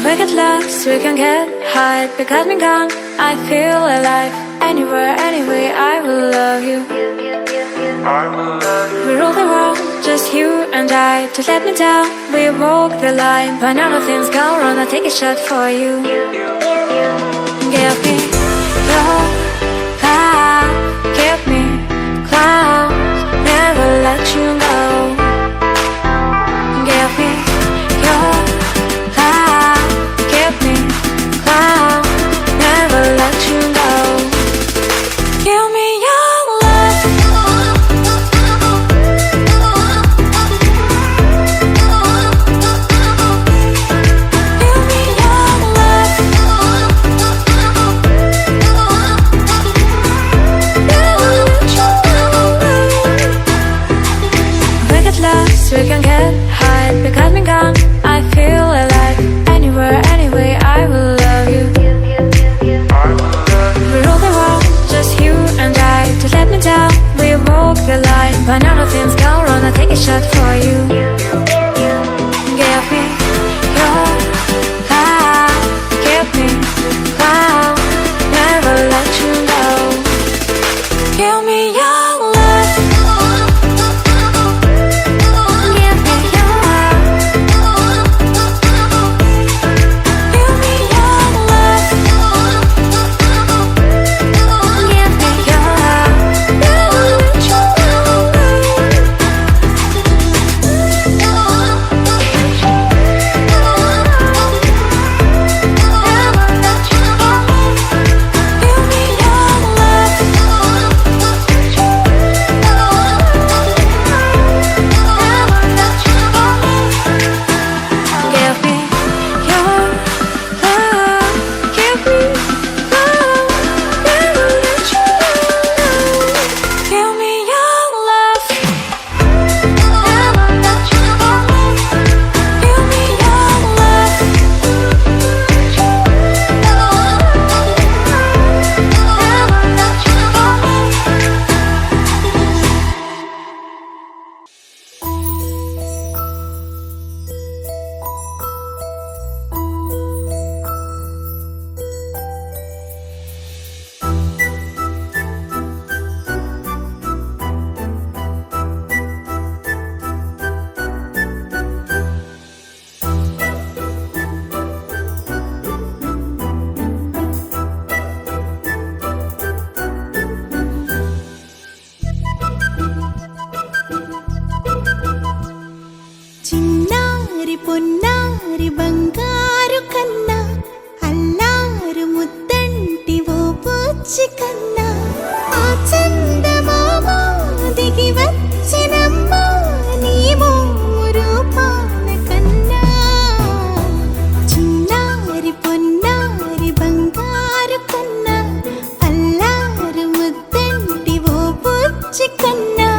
We get lost, we can get high. Because me gone, I feel alive. Anywhere, anyway, I will love you. We rule the world, just you and I. Just let me down, we walk the line. But now nothing's gone wrong, I'll take a shot for you. Give me your power, give me clouds, never let you go. Give me your power, give me clouds, never let you go. Give me your love. Give me your love. We get lost, we can get high. Because me gone, I feel alive. Anywhere, anyway, I will love you. We rule the world, just you and I. Just let me down, we walk the line. But now nothing's gone wrong, I'll take a shot for you. Give me your power, give me cloud, never let you go. Give me your love. Give me your love. Give me your love. Give me your love. Never let you go. చిన్నారి పొన్నారి బంగారు కన్నా అల్లారు ముద్దంటి ఓ బుచ్చి కన్నా ఆ చందమామ దిగి వచ్చినమ్మ నీ మోము రూపాన కన్నా చిన్నారి పొన్నారి బంగారు కన్నా అల్లారు ముద్దంటి ఓ బుచ్చి కన్నా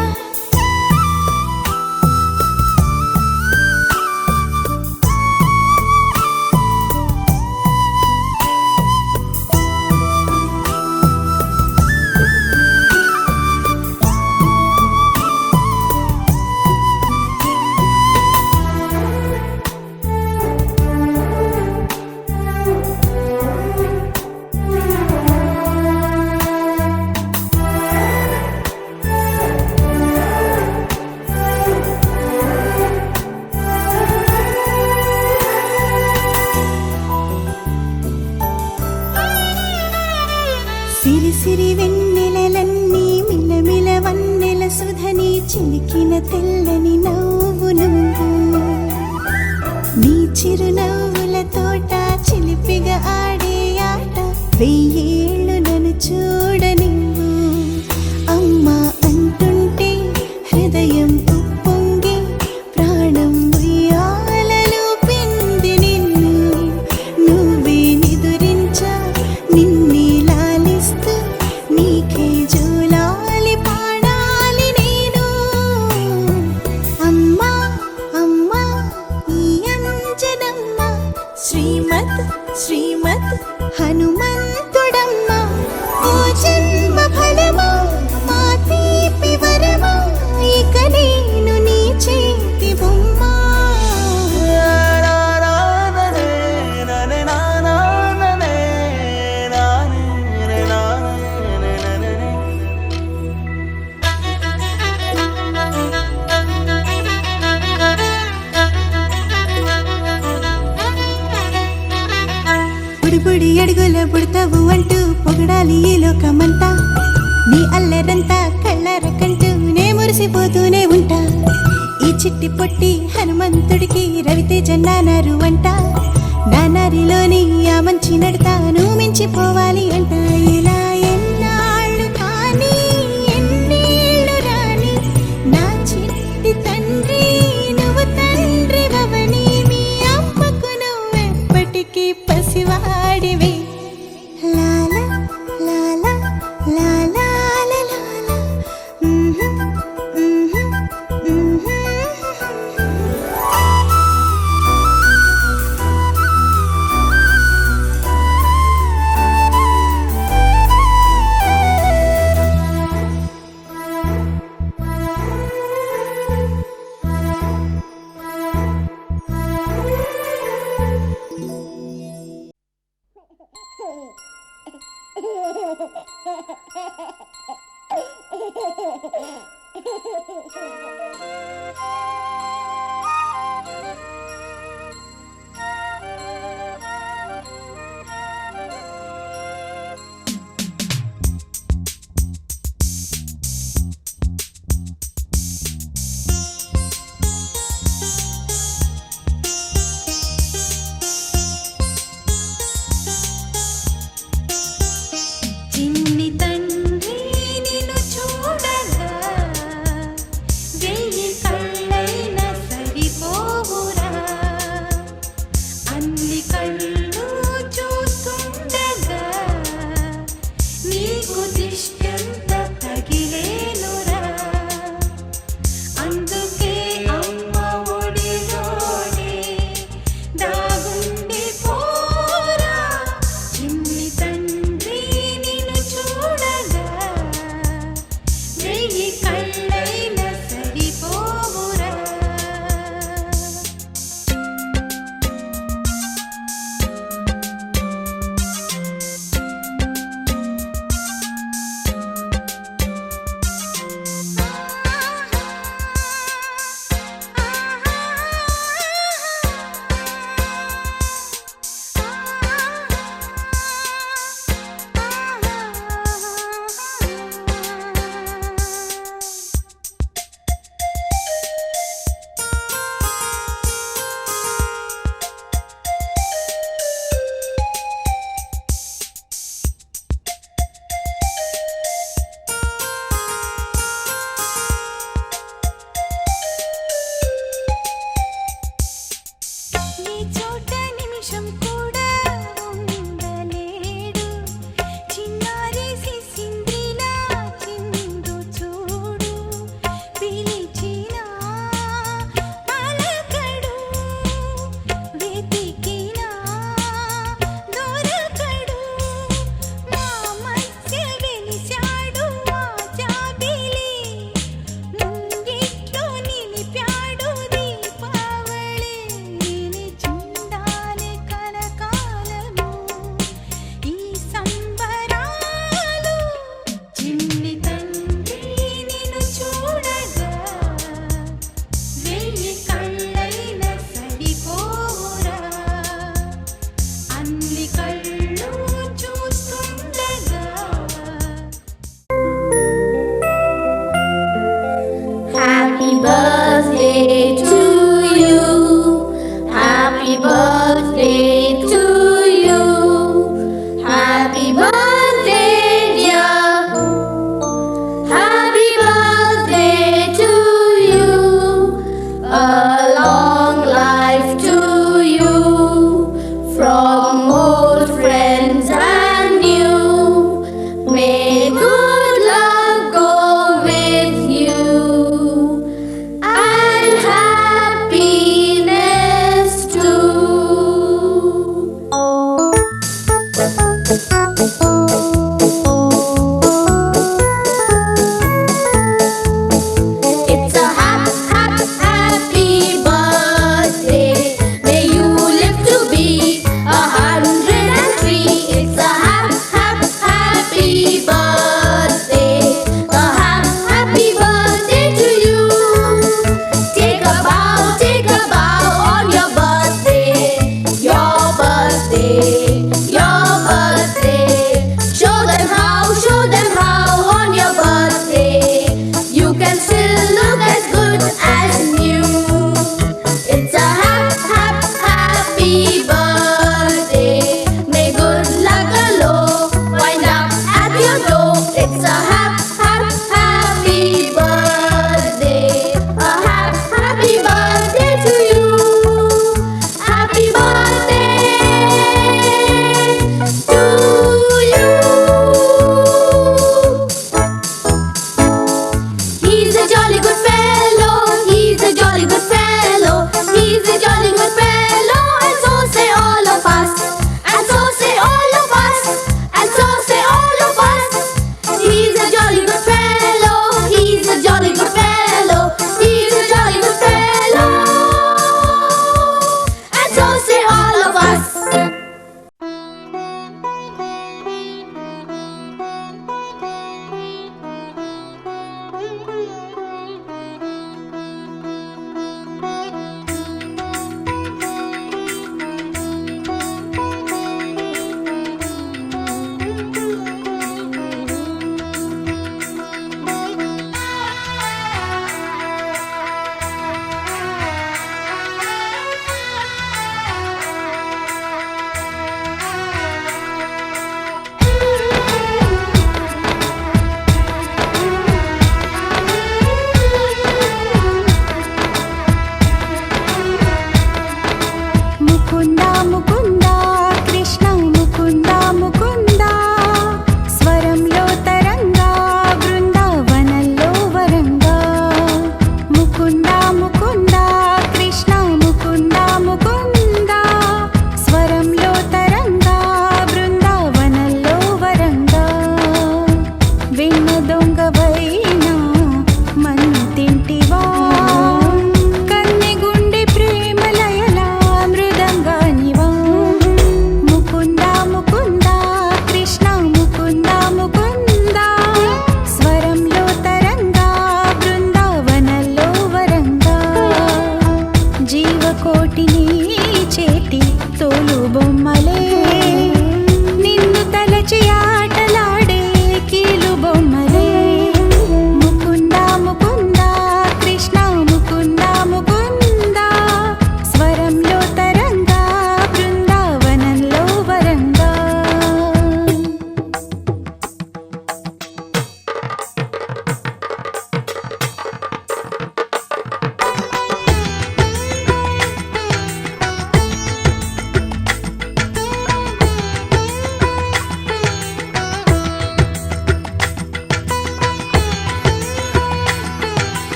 సిరి సిరి వెన్నెలలన్నీ మిలమిల వన్నెల సుధని చిలికిన తెల్లని నవ్వు నువ్వు నీ చిరునవ్వుల తోట చిలిపిగా ఆడే ఆట వెయ్యేళ్ళు నన్ను చూడనివ్వు అమ్మా అంటుంటే హృదయం ఉప్పొంగి ప్రాణం ఉయ్యాలలో పిండి నిన్ను నువ్వే నిదురించా నిన్నే లాలిస్తూ నీకే జోలాలి పాడాలి నేను అమ్మా అమ్మా ఈ అంజనమ్మ శ్రీమత్ శ్రీమత్ హనుమంతుడమ్మ ఓ జన్మ ఫలమా మా తీపి వరమా ఇక నేను నీ చేతి బొమ్మ బుడి అడుగుల పుడతావు అంటూ పొగడాలి ఈ లోకమంతా. నీ అల్లరంతా కళ్ళార కంటూ నే మురిసిపోతూనే ఉంటా. ఈ చిట్టి పొట్టి హనుమంతుడికి రవితేజ నానారు అంట. నానారిలోని ఆ మంచి నడతాను మించిపోవాలి అంట. ఇలా ఎన్నాళ్ళు కానీ ఎన్నేళ్ళు రాని నా చిట్టి తండ్రి నువ్వు తండ్రి వవని. మీ అమ్మకు నువ్వెప్పటికీ పసివాడివి. లాలా లాలా లాలా లాలా చిన్ని తండ్రి నిన్ను చూడగా వెయ్యి కళ్ళైన సరిపోవురా. అన్ని కళ్ళు చూస్తుండగా నీకు దిష్టంత తగిలేనురా. అందుకే అమ్మ ఒడిలోనే దాగుండి పోరా. చిన్ని తండ్రి నిన్ను చూడగా వెయ్యి కళ్ళైన సరిపోవురా. నీ చోట నిమిషం కూడా ఉండలేడు. చిన్నారి సిసింద్రిలా చిందు చూడు. పిలిచినా పలకడు, వెతికినా దొరకడు. మా మధ్య వెలిశాడు ఆ జాబిలి. ముంగిట్లో నిలిపాడు దీపావళి. నిలిచుండాలి కలకాలము ఈ సంబరాలు. చిన్ని తండ్రి నిన్ను చూడగా వెయ్యి కళ్ళైన సరిపోరా. అన్ని కళ్ళు చూస్తుండగా Happy birthday to you. Happy birthday to you. Happy birthday, dear. Happy birthday to you. A long life to you. From old friends and new. May good luck go with you. And happiness too. It's a happy birthday. May you live to be 103. It's a happy birthday. A happy birthday to you. Take a bow on your birthday. Your birthday. Your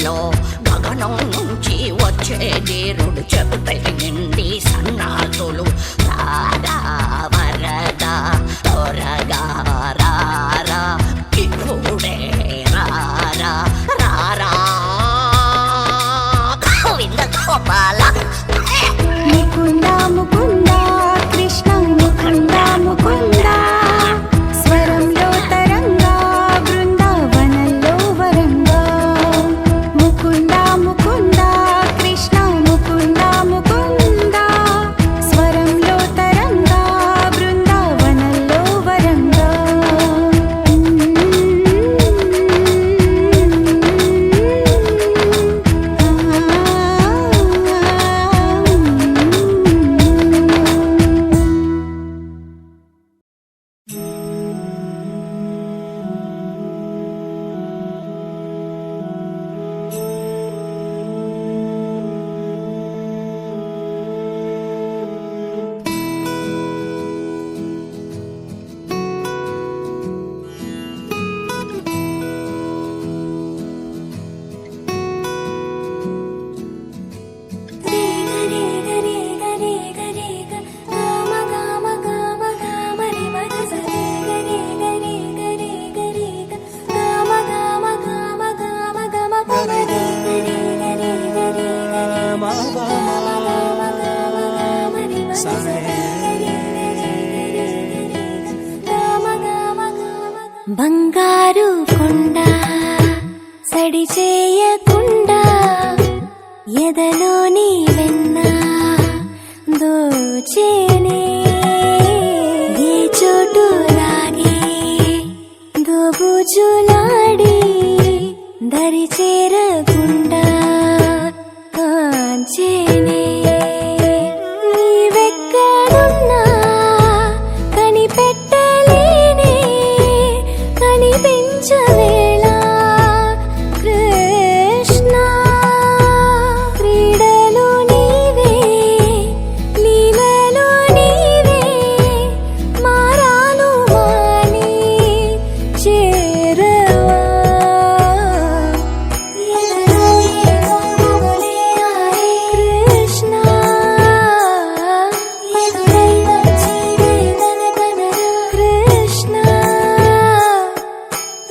ఊయల్లో గగనం నుంచి వచ్చే నీరుడు చెబుతే నిండి సన్నాసులు రారా వరదా త్వరగా రారా ఇప్పుడే రారా రారా గోవింద గోపాల ముకుంద ముకుంద కృష్ణ ముకుంద ముకుంద స్వరంలో తరంగా బృందావనంలో వరంగా ముకుంద ముకుంద కృష్ణ ముకుంద ముకుంద స్వరంలో తరంగా బృందావనంలో వరంగా బంగారు కొండ సడి చేయకుండా ఎదలోని వెన్న దోచేనే ఏ చోటు లాగే దోబుజులాడి దరి చేరకుండా కాంచేనే నీవెక్కడున్నా కనిపెట్టలేనే కనిపించవేళ కృష్ణ క్రీడలు నీవే లీలలు నీవే మారాను మాని చేరవా ఎదలో ఏదో మొగలే ఆరే కృష్ణ ఎదురై వచ్చి వేదన కనరా కృష్ణ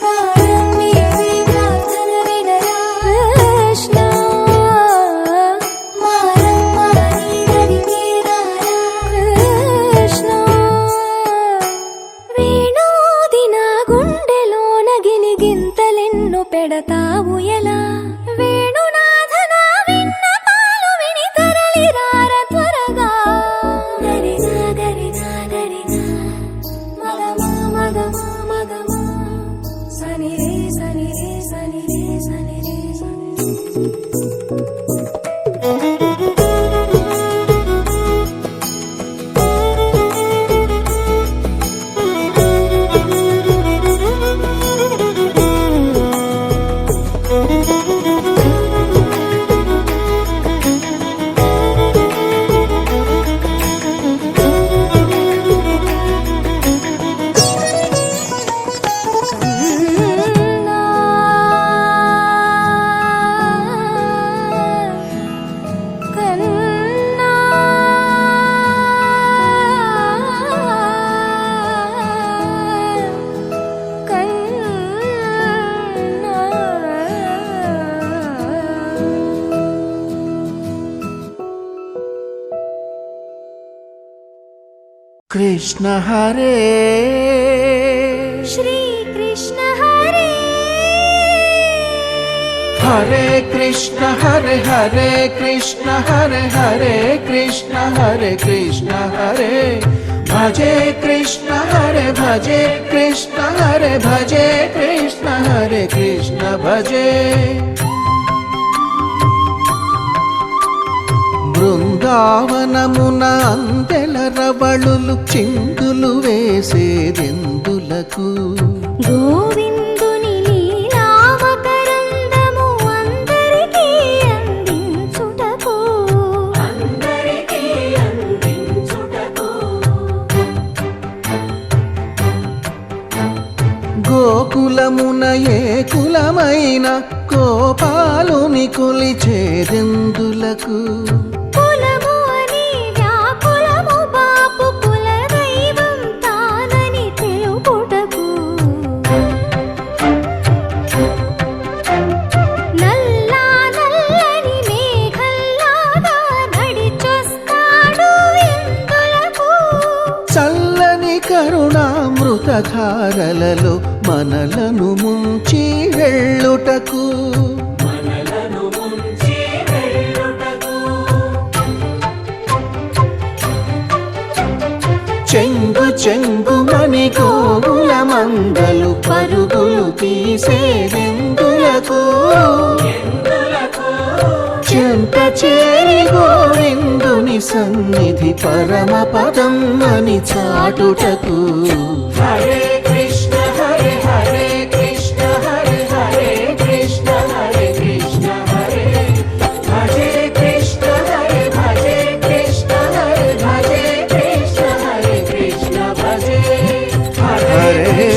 ప్రాణం నీవే ప్రార్థన వినరా కృష్ణ మారం మాని దరికి రారా కృష్ణ వేణోది నా గుండెలోన గిలిగింతలెన్ను పెడతావు ఎలా వేణునాథ నా విన్నపాలు విని తరలి రార త్వరగా గరిగా గరిగా గరిగా మగమా మగమా మగమా సని రే సని రే సని రే సని రే సని కన్నా కృష్ణ హరే శ్రీ కృష్ణ హరే హరే కృష్ణ హరే హరే కృష్ణ హరే హరే కృష్ణ హరే కృష్ణ హరే భజే కృష్ణ హరే భజే కృష్ణ హరే భజే కృష్ణ హరే కృష్ణ భజే బృందావనమున అందెల రవళులు చిందులు వేసేదెందులకు గోవిందుని లీలామకరందము అందరికీ అందించుటకు గోకులమున ఏ కులమైన గోపాలుని కొలిచేదెందులకు కులము అని వ్యాకులము బాపు కులదైవం తానని తెలుపుటకు నల్లా నల్లని మేఘల్లాగా నడిచొస్తాడు ఎందులకు చల్లని కరుణామృతధారలలో మనలను ముంచి వెళ్ళుటకు చెంగు చెంగుమని గోవుల మందలు పరుగులు తీసేదెందులకు చెంత చేరి గోవిందుని సన్నిధి పరమ పదం అని చాటుటకు హరే కృష్ణ హరే హరే కృష్ణ హరే హరే కృష్ణ హరే కృష్ణ హరే భజే కృష్ణ హరే భజే కృష్ణ హరే భజే కృష్ణ హరే కృష్ణ భజే హరే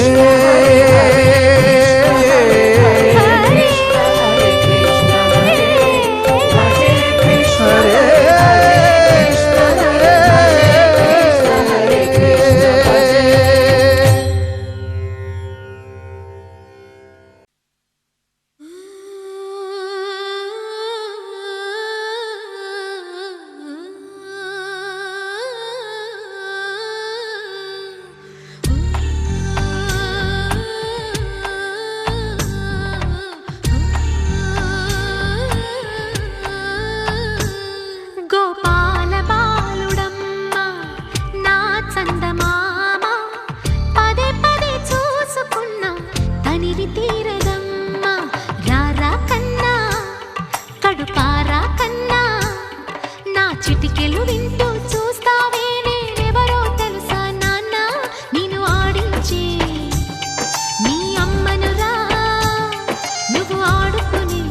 గోపాల బాలుడమ్మ నా చందమామ పదే పదే చూసుకున్నా తనివి తీరదమ్మ రారా కన్నా కడుపారా కన్నా నా చిటికెలు వింటూ చూస్తావే నేనెవరో తెలుసా నాన్న నేను ఆడించే నీ అమ్మనురా నువ్వు ఆడుకునే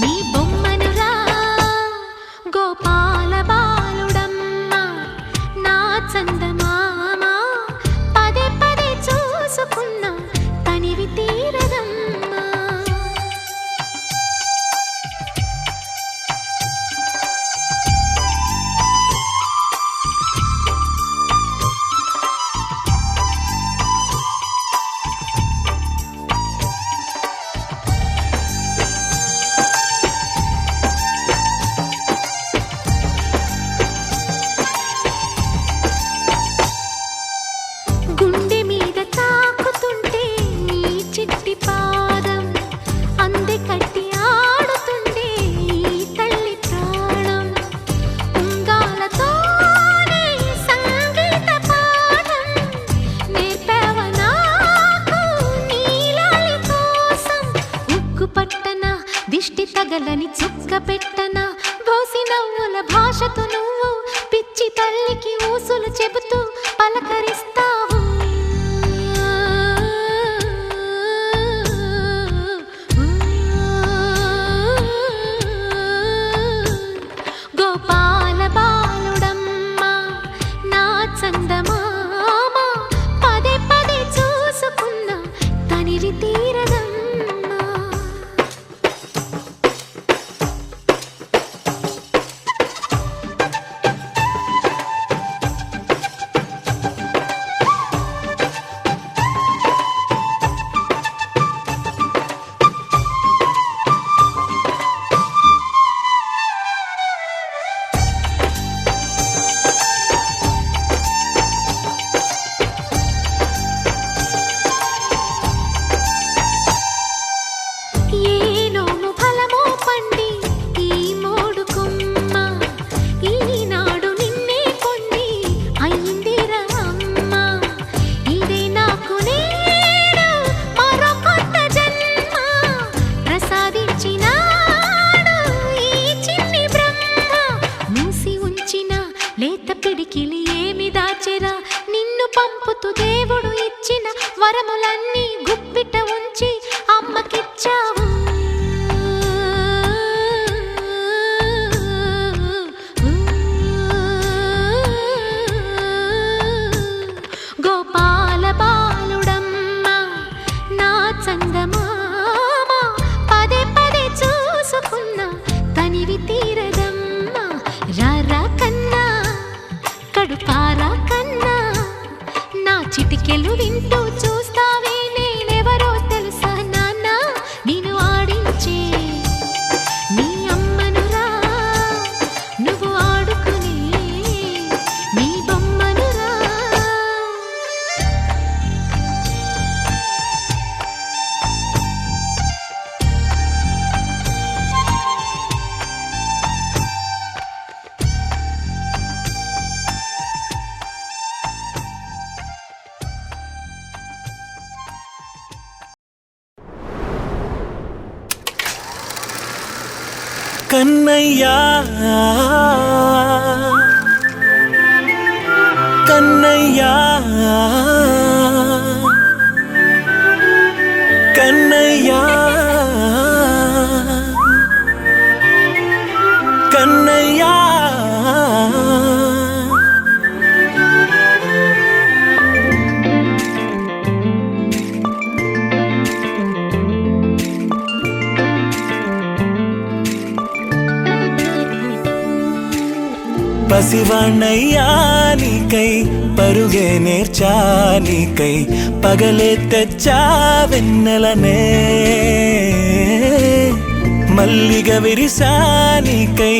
నీ బొమ్మనురా గోపాల బాలుడమ్మ నా చందమామ పదే పదే చూసుకున్నా తనివి తీరదమ్మా గుండె మీద తాకుతుంటే నీ చిట్టి పాదం అంది కట్టి ఆడుతుండే ఈ తల్లి ప్రాణం ఉంగాలతోనే సంగీత పాఠం నేర్పావ నాకు నీలాలి కోసం ఉక్కు పట్టన దిష్టి తగలని చుక్క పెట్టన బోసి నవ్వుల భాషతో నువ్వు పిచ్చి తల్లికి ఊసులు చెబుతూ పలకరిస్తావు గోపాల బాలుడమ్మ నా చందమామ పదే పదే చూసుకున్నా తనివి తీరదమ్మా వరములన్నీ గుప్పిట ఉంచి అమ్మకిచ్చావు. గోపాల బాలుడమ్మ నా చందమామ కన్నా నా చిటికెలు వింటూ చూస్తావే నేనెవరో తెలుసా నాన్న నేను ఆడించే నీ అమ్మనురా నువ్వు ఆడుకునే నీ బొమ్మనురా కన్నయ్యా కన్నయ్యా కన్నయ్యా కన్నయ్యా పసివాణ్ణయ్యా నీకై పరుగే నేర్చా నీకై పగలే తెచ్చా వెన్నెలనే మల్లిగ విరిసా నీకై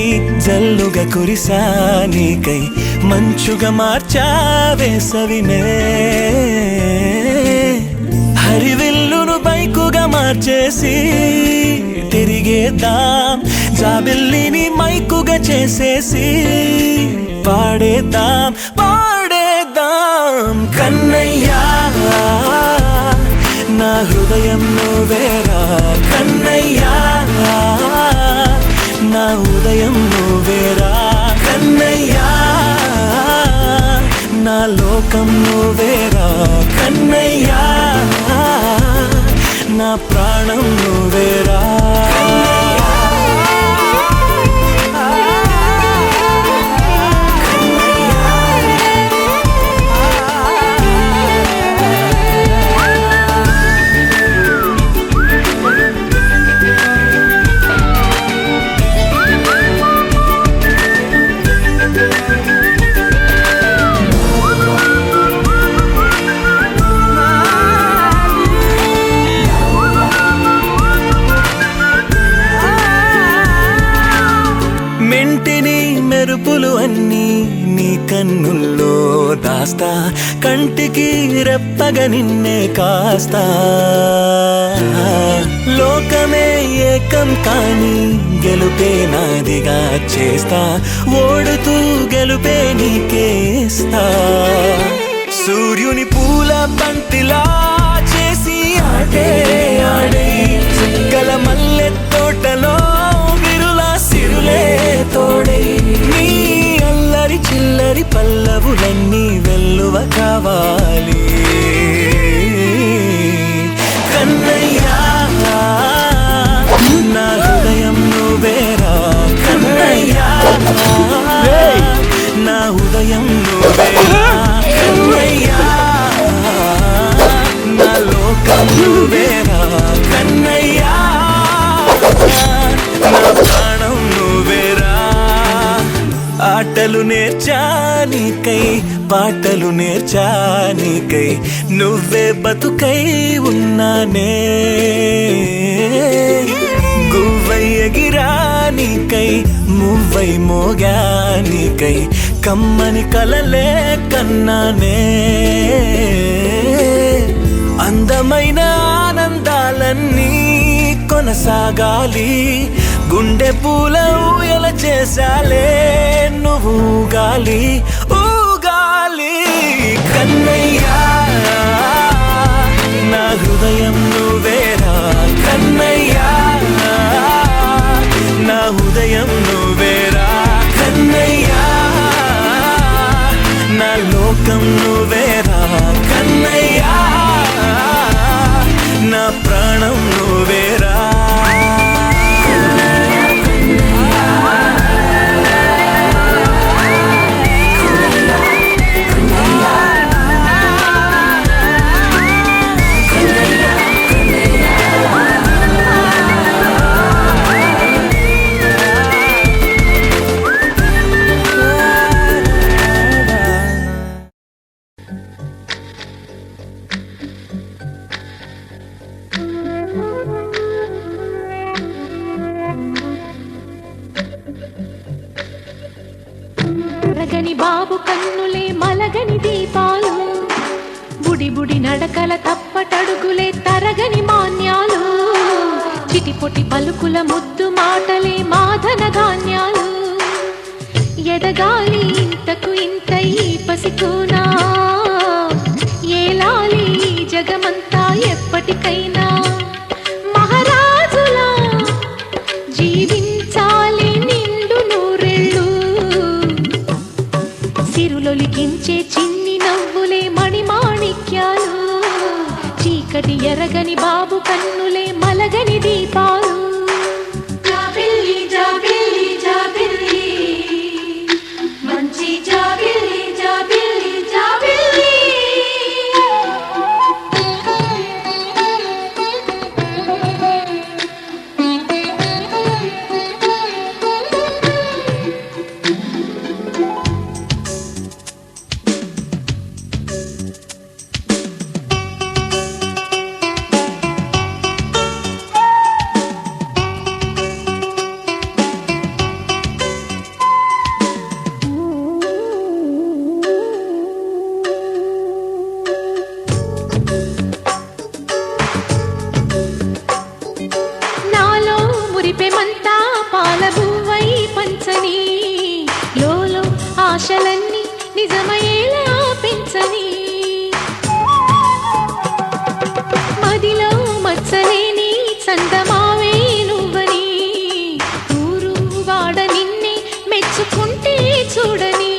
జల్లుగా కురిసా నీకై మంచుగా మార్చా వేసవినే హరివిల్లును బైకుగా మార్చేసి తిరిగేద్దాం జాబిల్లిని మైకుగా చేసేసి పాడేద్దాం పాడేద్దాం కన్నయ్యా నా హృదయం నువ్వేరా కన్నయ్యా నా ఉదయం నువ్వేరా కన్నయ్యా నా లోకం నువ్వేరా కన్నయ్యా నా ప్రాణం నువ్వేరా మెంటిని మెరుపులు అన్నీ నీ కన్నుల్లో దాస్తా కంటికి రెప్పగా నిన్నే కాస్తా లోకమే ఏకం కాని గెలుపే నాదిగా చేస్తా ఓడుతూ గెలుపే నీకేస్తా సూర్యుని పూల బంతిలా చేసి ఆడే ఆడే చుక్కల మల్లె తోటలో సిరులే తోడై నీ అల్లరి చిల్లరి పల్లవులన్నీ వెల్లువ కావాలి కన్నయ్యా నా హృదయం నువ్వేరా కన్నయ్యా నా ఉదయం నువ్వేరా కన్నయ్యా నా లోకం నువ్వేరా కన్నయ్యా నా ప్రాణం నువ్వేరా ఆటలు నేర్చానికై పాటలు నేర్చానికై నువ్వే బతుకై ఉన్నానే గువ్వై ఎగిరానికై మువ్వై మోగానికై కమ్మని కలలే కన్నానే అందమైన ఆనందాలన్నీ కొనసాగాలి గుండె పూల ఊయల చేసాలే నువ్వు ఊగాలి ఊగాలి కన్నయ్యా నా హృదయం నువ్వేరా కన్నయ్యా నా ఉదయం నువ్వేరా కన్నయ్యా నా లోకం నువ్వేరా కన్నయ్యా నా ప్రాణం నువ్వేరా కన్నులే మలగని దీపాలు, బుడి బుడి నడకల తప్పటడుగులే తరగని మాన్యాలు, చిటిపొటి పలుకుల ముద్దు మాటలే మాధన ధాన్యాలు. ఎదగాలి ఇంతకు ఇంత ఈ పసికోనా, ఏలాలి ఈ జగమంతా ఎప్పటికైనా. మహారాజులా జీవించాలి నిండు నూరెళ్ళు, సిరులొలికించే చిన్ని నవ్వులే మణిమాణిక్యాలు, చీకటి ఎరగని బాబు కన్నులే మలగని దీపాలు. జాబిల్లి జాబిల్లి జాబిల్లి, మంచి జాబిల్లి జాబిల్లి జాబిల్లి. నాలో మురిపెమంతా పాలబువ్వై పంచని, లోలో ఆశలన్నీ నిజమయ్యేలా పెంచని, మదిలో మచ్చలేని చందమావే నువ్వని, ఊరు వాడ నిన్నే మెచ్చుకుంటే చూడని,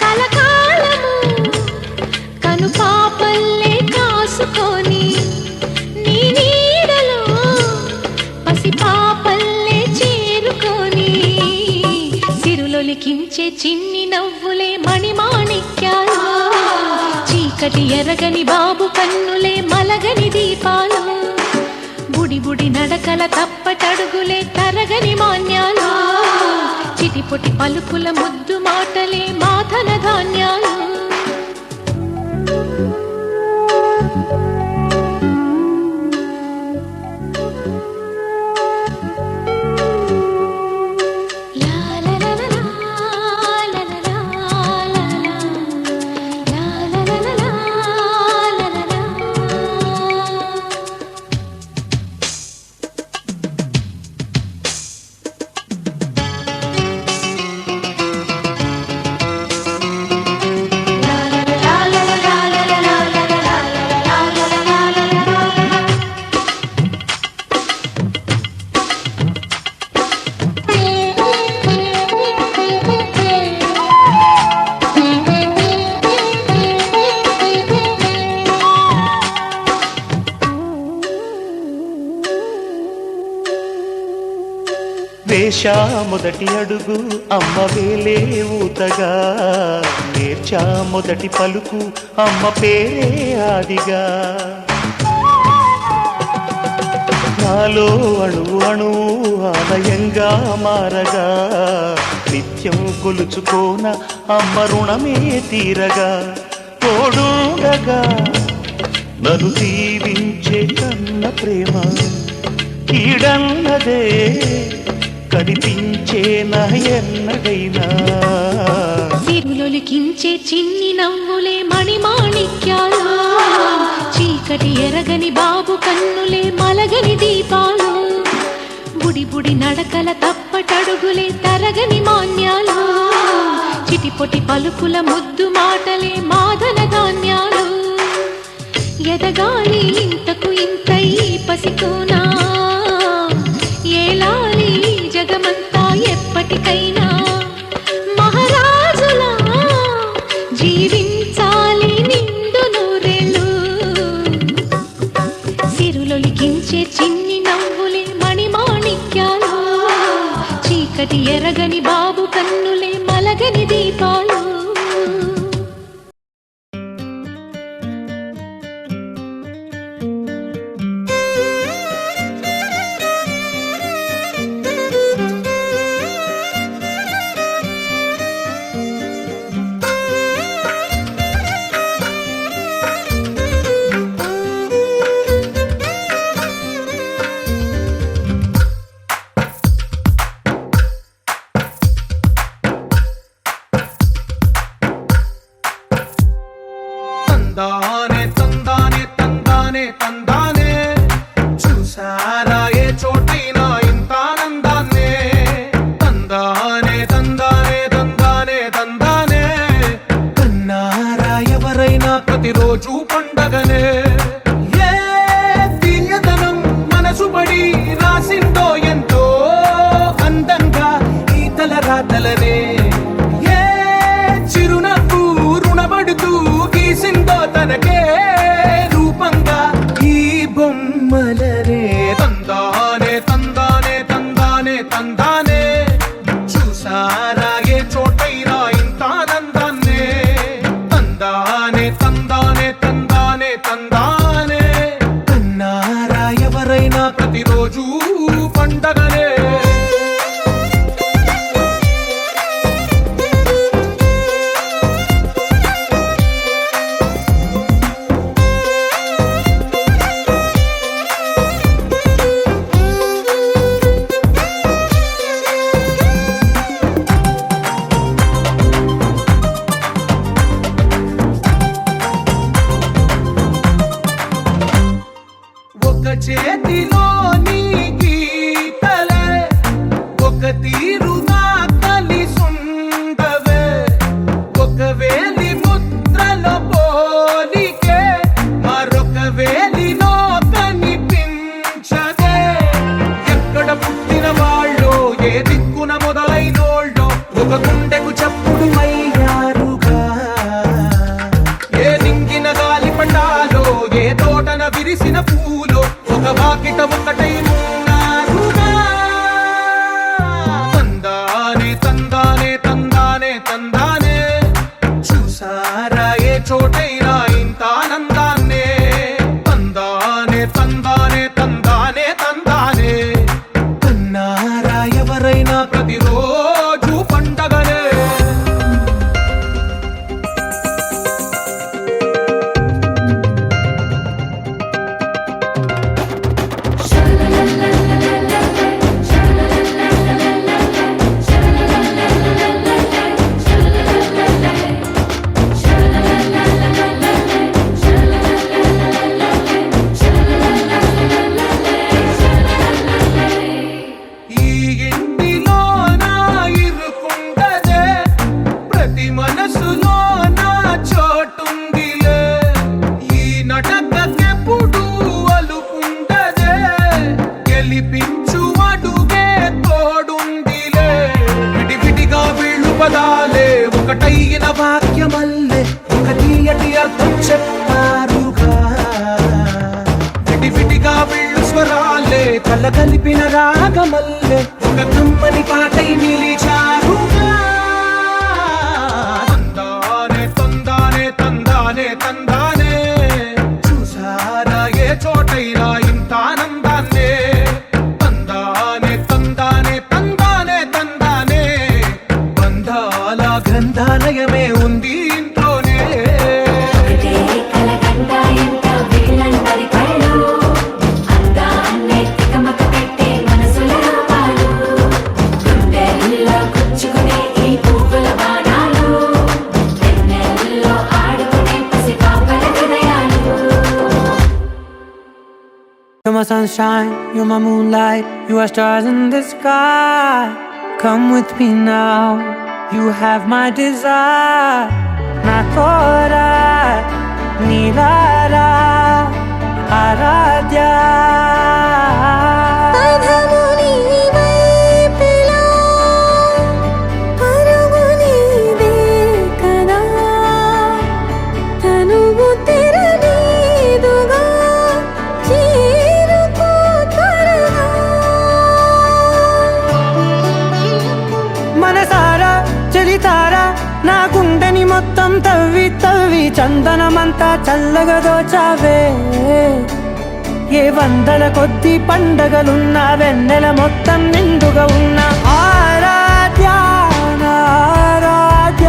కలకాలము కను పాపల్లే కాసుకొని, నీ నీడలో పసి పాపల్లే చేరుకొని, సిరులొలికించే చిన్ని నవ్వులే మణిమాణిక్యాలు, చీకటి ఎరగని బాబు కన్నులే మలగని దీపాలు, బుడి బుడి నడకల తప్పటడుగులే తరగని మాన్యాలు, చిటిపొటి పలుకుల ముద్దు మాటలే మాధన ధాన్యాలు. వేశా మొదటి అడుగు అమ్మ వేలే ఊతగా, నేర్చా మొదటి పలుకు అమ్మ పేరే ఆదిగా, నాలో అణువు అణువు ఆలయంగా మారగా, నిత్యం కొలుచుకోన అమ్మ రుణమే తీరగా, తోడుండగా నన్ను దీవించే కన్న ప్రేమ కీడన్నదే కనిపించే నా ఎన్నడైనా. సిరులొలికించే చిన్ని నవ్వులే మణిమాణిక్యాలు, చీకటి ఎరగని బాబు కన్నులే మలగని దీపాలు, బుడి బుడి నడకల తప్పటడుగులే తరగని మాన్యాలు, చిటిపొటి పలుకుల ముద్దు మాటలే మాధన ధాన్యాలు. ఎదగాలి ఇంతకు ఇంత ఈ పసికోనా, ఏలాలి జగమంతా ఎప్పటికైనా. మహారాజులా జీవించాలి నిండు నూరెళ్ళు, సిరులొలికించే చిన్ని నవ్వులే మణిమాణిక్యాలు, చీకటి ఎరగని బాబు కన్నులే మలగని దీపాలు. తందానే తందానే తందానే తందానే చూసారా ఏ చోటైనా ఇంత ఆనందాన్నే తందానే తందానే తందానే తందానే కన్నారా ఎవరైనా ప్రతిరోజు పండగనే ఏ తీయదనం మనసు పడి రాసిందో ఎంతో అందంగా ఈ తలరాతలనే ఏ చిరునవ్వు రుణపడుతూ గీసిందో తనకే రూపంగా ఈ బొమ్మలనే తందానే తందానే తందానే తందానే చూసారా ఏ చోటైనా ఇంత ఆనందాన్నే తందానే తందానే తందానే తందానే కన్నారా ఎవరైనా ప్రతిరోజు పండగనే ఒక చేతిలో నీ గీతలే ఒక తీరుగా కలిసుండవే ఒక వేలి ముద్రలో పోలికే మరొక వేలిలో కనిపించదే ఎక్కడ పుట్టిన వాళ్ళో ఏ దిక్కున మొదలైనోళ్ళో ఒక గుండెకు చప్పుడు అయ్యారుగా ఏ నింగిన గాలి పండాలో ఏ తోటన విరిసిన పూలో ఒక వాకిట ఒకటై ఉన్నారుగా తందానే తందానే తందానే తందానే చూసారా ఏ చోటైనా ఇంత ఆనందాన్నే తందానే తందానే తందానే తందానే కన్నారా ఎవరైనా ప్రతిరోజు పండగనే ఈ ఇంటిలో నా ఇరుకుండదే ప్రతి మనసులో నా చోటుందిలే ఈ నటకెప్పుడు అలుపుండదే గెలిపించు అడుగే తోడుందిలే విడివిడిగా వీళ్ళు పదాలే ఒకటైన వాక్యమల్లే ఒక తీయటి అర్థం చెప్పారుగా విడివిడిగా వీళ్ళు స్వరాలే కల కలిపిన రాగమల్లే ఒక కమ్మని పాటై నిలిచారుగా తందానే తందానే తందానే తందానే చూసారా ఏ చోటైనా ఇంత ఆనందాన్నే తందానే తందానే తందానే తందానే బంధాల గ్రంథాలయమే ఉంది ఇంట్లోనే You're my sunshine, you're my moonlight, you are stars in the sky. Come with me now, you have my desire. Na tora, nilara, aradya. మనసారా చలితారా నా గుండెని మొత్తం తవ్వి తవ్వి చందనమంతా చల్లగా దోచావే ఏ వందల కొద్ది పండగలున్నా వెన్నెల మొత్తం నిండుగా ఉన్న ఆరాధ్య నా ఆరాధ్య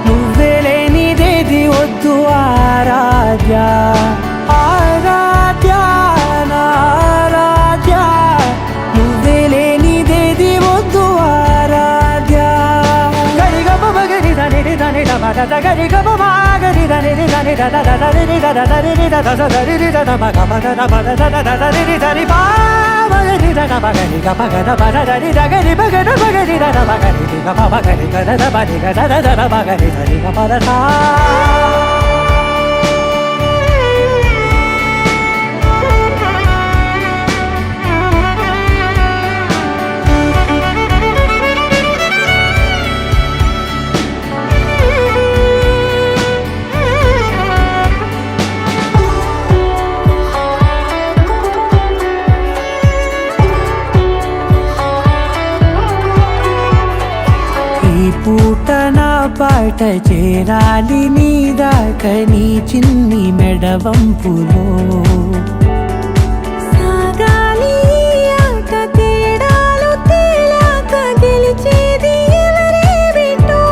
నువ్వే లేనిదేది వద్దు ఆరాధ్య ఆరాధ్య నా ఆరాధ్య నువ్వే లేనిదేది వద్దు ఆరాధ్య గరిగ బగరి దని దని డబ గరి గమ గరి దని దని ద ద ద రి ద ద ద రి ద ద ద రి ద ద మ గ మ ద ద మ ద ద ద ద రి ద రి బా మ రి ద ద మ గ రి గ మ గ ద మ ద రి ద గ రి మ గ ద మ గ రి ద ద మ గ రి గ మ మ గ రి గ ద ద మ రి గ ద ద ద మ గ రి ద రి గ మ ద సా ఈ పూట నా పాట చేరాలి నీ దాకా నీ చిన్ని మెడవంపులో సాగాలి ఆట తేడాలు తేలాక గెలిచేది ఎవరే బిడ్డో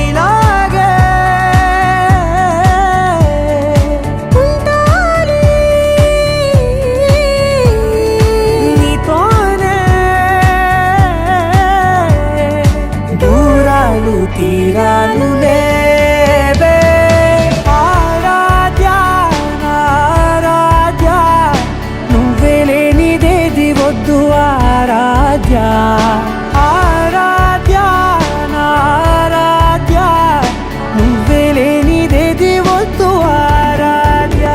ఇలాగే ఉంటాలి నీతోనే దూరాలు తీరాలు లేవే ఆరాధ్య ఆరాధ్య నువ్వే లేనిదేది వద్దు ఆరాధ్య ఆరాధ్య ఆరాధ్య నువ్వే లేనిదేది వద్దు ఆరాధ్య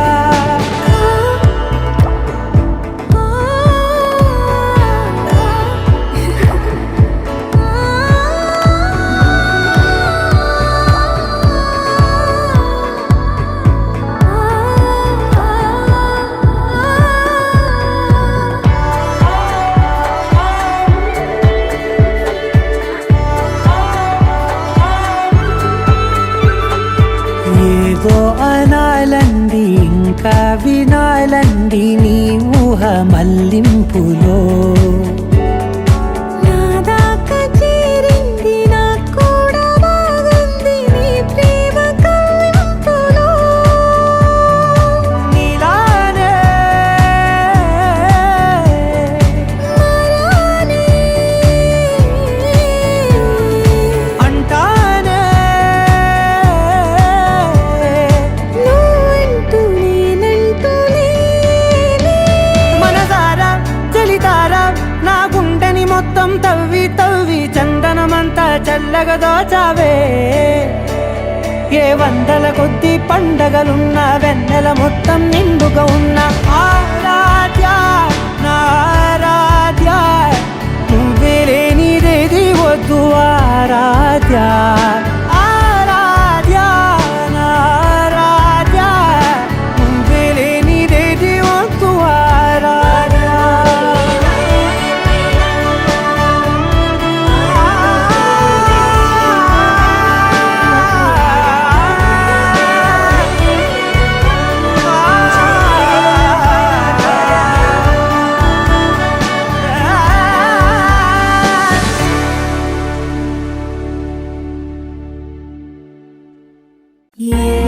ఏదో అనాలండి ఇంకా వినాలండి నీ ఊహ మల్లింపులో నా దాకా చేరింది నాకు కూడా బాగుంది నీ ప్రేమ కవ్వింపులో నీలానే మారానే అంటానే నువ్వంటూ నేనంటూ లేనే మనసారా చలితారా నా గుండెని మొత్తం తవ్వి తవ్వి చందనమంతా చల్లగా దోచావే ఏ వందల కొద్ది పండగలున్న వెన్నెల మొత్తం నిండుగా ఉన్న ఆరాధ్య నా ఆరాధ్య నువ్వే లేనిదేది వద్దు ఆరాధ్య ఆరాధ్య నా ఆరాధ్య నువ్వే లేనిదేది వద్దు ఆరాధ్య Yeah.